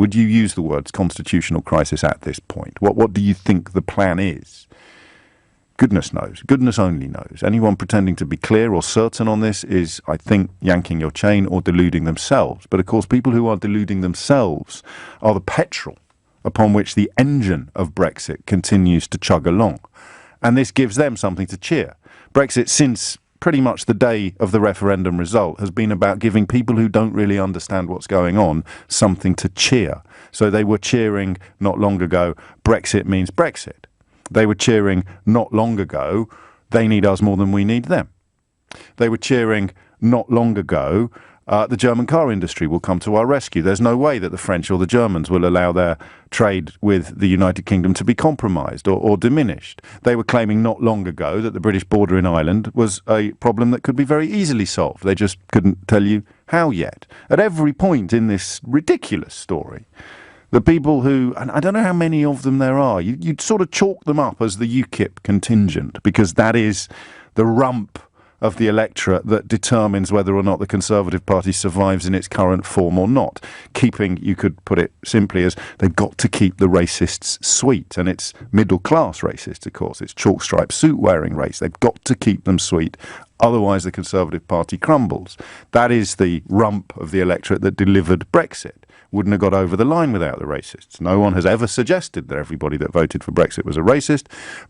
Would you use the words constitutional crisis at this point? What do you think the plan is? Goodness knows. Goodness only knows. Anyone pretending to be clear or certain on this is, I think, yanking your chain or deluding themselves. But of course, people who are deluding themselves are the petrol upon which the engine of Brexit continues to chug along. And this gives them something to cheer. Brexit, since pretty much the day of the referendum result, has been about giving people who don't really understand what's going on something to cheer. So they were cheering not long ago, Brexit means Brexit. They were cheering not long ago, they need us more than we need them. They were cheering not long ago, the German car industry will come to our rescue. There's no way that the French or the Germans will allow their trade with the United Kingdom to be compromised or diminished. They were claiming not long ago that the British border in Ireland was a problem that could be very easily solved. They just couldn't tell you how yet. At every point in this ridiculous story, the people who, and I don't know how many of them there are, you'd sort of chalk them up as the UKIP contingent, because that is the rump of the electorate that determines whether or not the Conservative Party survives in its current form or not. Keeping, you could put it simply as, they've got to keep the racists sweet. And it's middle-class racists, of course. It's chalk-striped suit-wearing race. They've got to keep them sweet. Otherwise, the Conservative Party crumbles. That is the rump of the electorate that delivered Brexit. Wouldn't have got over the line without the racists. No one has ever suggested that everybody that voted for Brexit was a racist,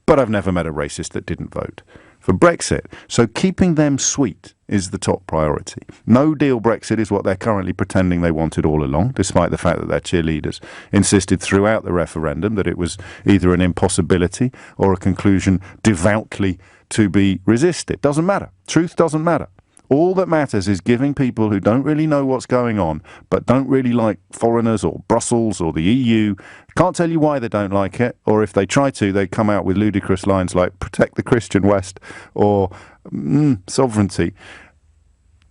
but I've never met a racist that didn't vote for Brexit. So keeping them sweet is the top priority. No deal Brexit is what they're currently pretending they wanted all along, despite the fact that their cheerleaders insisted throughout the referendum that it was either an impossibility or a conclusion devoutly to be resisted. Doesn't matter. Truth doesn't matter. All that matters is giving people who don't really know what's going on, but don't really like foreigners or Brussels or the EU, can't tell you why they don't like it, or if they try to, they come out with ludicrous lines like protect the Christian West or sovereignty.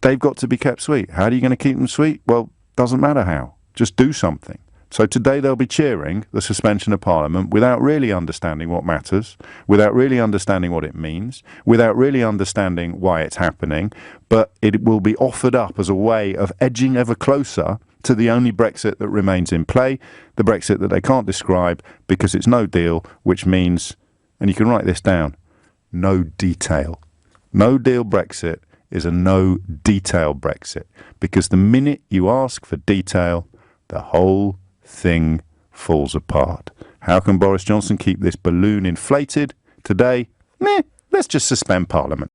They've got to be kept sweet. How are you going to keep them sweet? Well, doesn't matter how. Just do something. So today they'll be cheering the suspension of Parliament without really understanding what matters, without really understanding what it means, without really understanding why it's happening, but it will be offered up as a way of edging ever closer to the only Brexit that remains in play, the Brexit that they can't describe because it's no deal, which means, and you can write this down, no detail. No deal Brexit is a no detail Brexit, because the minute you ask for detail, the whole thing falls apart. How can Boris Johnson keep this balloon inflated? Today, let's just suspend Parliament.